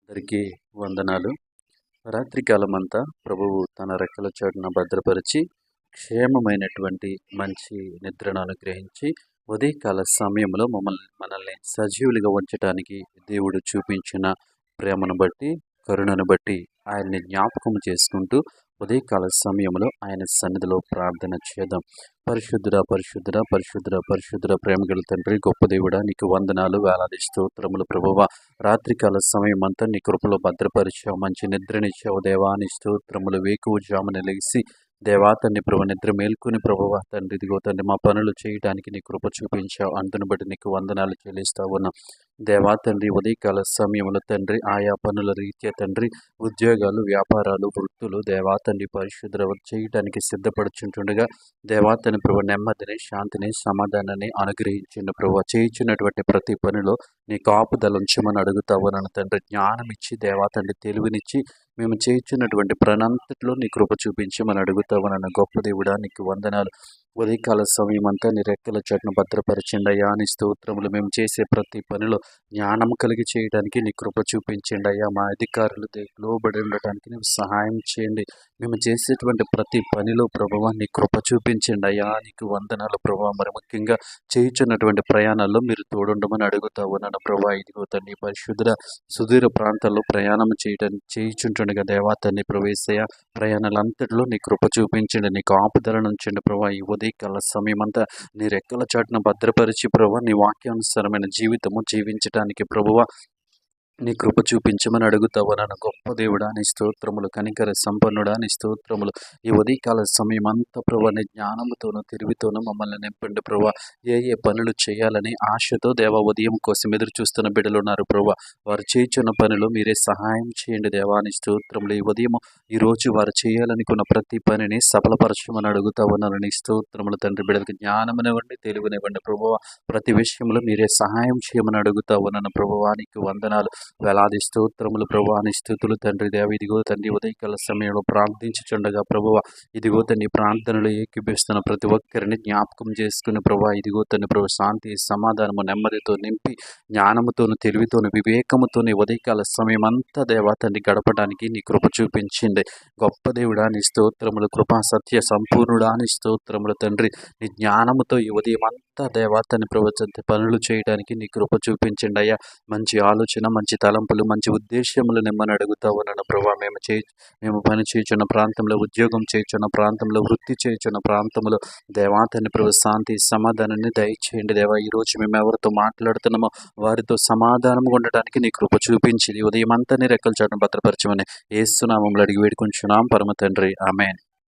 అందరికీ వందనాలు. రాత్రికాలమంతా ప్రభువు తన రెక్కల చాటున భద్రపరిచి క్షేమమైనటువంటి మంచి నిద్రను అనుగ్రహించి ఉదయకాల సమయంలో మనల్ని సజీవులుగా ఉంచటానికి దేవుడు చూపించిన ప్రేమను బట్టి, కరుణను బట్టి ఆయన్ని జ్ఞాపకం చేసుకుంటూ ఉదయకాల సమయంలో ఆయన సన్నిధిలో ప్రార్థన చేద్దాం. పరిశుద్ధుడా పరిశుద్ధుడా పరిశుద్ధుడా పరిశుద్ధుడా ప్రేమగల తండ్రి, గొప్ప దేవుడా, నీకు వందనాలు, వేలాది స్తోత్రములు ప్రభువా. రాత్రికాల సమయం అంతా నీ కృపలో భద్రపరిచావు, మంచి నిద్రనిచ్చావు దేవా. నీ స్తోత్రములు. వేకువజామున లేచి దేవా తండ్రి ప్రభు నిద్ర మేల్కొని ప్రభువా తండ్రి, ఇదిగో తండ్రి మా పనులు చేయడానికి నీ కృప చూపించావు. అందును బట్టి నీకు వందనాలు చెల్లిస్తా ఉన్నాం దేవా తండ్రి. ఉదయకాల సమయంలో తండ్రి ఆయా పనుల రీత్యా తండ్రి ఉద్యోగాలు, వ్యాపారాలు, వృత్తులు దేవా తండ్రి పరిశుద్ధ చేయడానికి సిద్ధపడుచుంటుండగా దేవా తండ్రి ప్రభు నెమ్మదిని, శాంతిని, సమాధానాన్ని అనుగ్రహించండి ప్రభు. చేయించినటువంటి ప్రతి పనిలో నీ కాపుదల ఉంచమని అడుగుతావు నన్ను తండ్రి. జ్ఞానం ఇచ్చి దేవా తండ్రి తెలివినిచ్చి మేము చేయించినటువంటి ప్రణంతట్లో నీ కృప చూపించమని అడుగుతావు నన్ను. గొప్ప దేవుడా నీకు వందనాలు. ఉదయకాల సమయం అంతా నీ రెక్కల చాటున భద్రపరచండి అయ్యా. నీ స్తోత్రములు. మేము చేసే ప్రతి పనిలో జ్ఞానం కలిగి చేయడానికి నీ కృప చూపించండి అయ్యా. మా అధికారులు లోబడి ఉండటానికి నీవు సహాయం చేయండి. మేము చేసేటువంటి ప్రతి పనిలో ప్రభువా నీ కృప చూపించండి అయ్యా. నీకు వందనాలు ప్రభువా. మరి ముఖ్యంగా చేయుచున్నటువంటి ప్రయాణాల్లో మీరు తోడుండమని అడుగుతావు నన్ను ప్రభా. ఇదిగో తండ్రి పరిశుద్ధ సుదూర ప్రాంతాల్లో ప్రయాణం చేయుచుంటుండగా దేవా తండ్రి ప్రవేశయ ప్రయాణాలంతటిలో నీ కృప చూపించండి. నీ కాపుదలను ఉంచండి ప్రభా. ఈ ఉదయకాల సమయం అంతా నీ రెక్కల చాటున భద్రపరిచి ప్రభా నీ వాక్యానుసారమైన జీవితము జీవించడానికి ప్రభువా నీ కృప చూపించమని అడుగుతావు నన్ను. గొప్ప దేవుడా నీ స్తోత్రములు. కనికర సంపన్నుడా నీ స్తోత్రములు. ఈ ఉదయకాల సమయం అంతా ప్రభా నీ జ్ఞానముతోనూ తెలివితోనూ మమ్మల్ని నింపండి ప్రభా. ఏ పనులు చేయాలని ఆశతో దేవా ఉదయం కోసం ఎదురు చూస్తున్న బిడ్డలు ఉన్నారు ప్రభా. వారు చేయుచున్న పనులు మీరే సహాయం చేయండి దేవా నీ స్తోత్రములు. ఈ ఉదయం ఈరోజు వారు చేయాలనుకున్న ప్రతి పనిని సఫలపరచమని అడుగుతావు నన్ను. నీ స్తోత్రములు తండ్రి. బిడ్డలకు జ్ఞానమునివ్వండి, తెలివినివ్వండి ప్రభువా. ప్రతి విషయంలో మీరే సహాయం చేయమని అడుగుతావు నన్ను ప్రభువా. నీకు వందనాలు, వేలాది స్తోత్రములు ప్రభువా. నీ స్తుతులు తండ్రి దేవ. ఇదిగో తండ్రి ఉదయకాల సమయంలో ప్రార్థించుచుండగా ప్రభువా ఇదిగో తండ్రి ప్రార్థనలు ఏకీపిస్తున్న ప్రతి ఒక్కరిని జ్ఞాపకం చేసుకుని ప్రభువా ఇదిగో తండ్రి ప్రభు శాంతి, సమాధానము, నెమ్మదితో నింపి జ్ఞానముతోను, తెలివితోను, వివేకముతోని ఉదయకాల సమయం అంతా దేవా తండ్రి గడపడానికి నీ కృప చూపించింది. గొప్ప దేవుడా నీ స్తోత్రములు. కృపా సత్య సంపూర్ణుడా నీ స్తోత్రములు తండ్రి. నీ జ్ఞానముతో ఈ ఉదయం అంతా దేవా తండ్రి ప్రభు పనులు చేయడానికి నీ కృప చూపించండి అయ్యా. మంచి ఆలోచన, మంచి తలంపులు, మంచి ఉద్దేశములు నిమ్మని అడుగుతావు నన్ను ప్రభా. మేము పని చేయుచున్న ప్రాంతంలో, ఉద్యోగం చేయుచున్న ప్రాంతంలో, వృత్తి చేయుచున్న ప్రాంతంలో దేవా తండ్రి ప్రభు శాంతి, సమాధానాన్ని దయచేయండి దేవా. ఈరోజు మేము ఎవరితో మాట్లాడుతున్నామో వారితో సమాధానంగా ఉండటానికి నీ కృప చూపించి ఉదయం అంతా నీ రెక్కల చాటున భద్రపరచమని యేసు నామములో అడిగి వేడుకుంటున్నాం పరమ తండ్రి. ఆమేన్.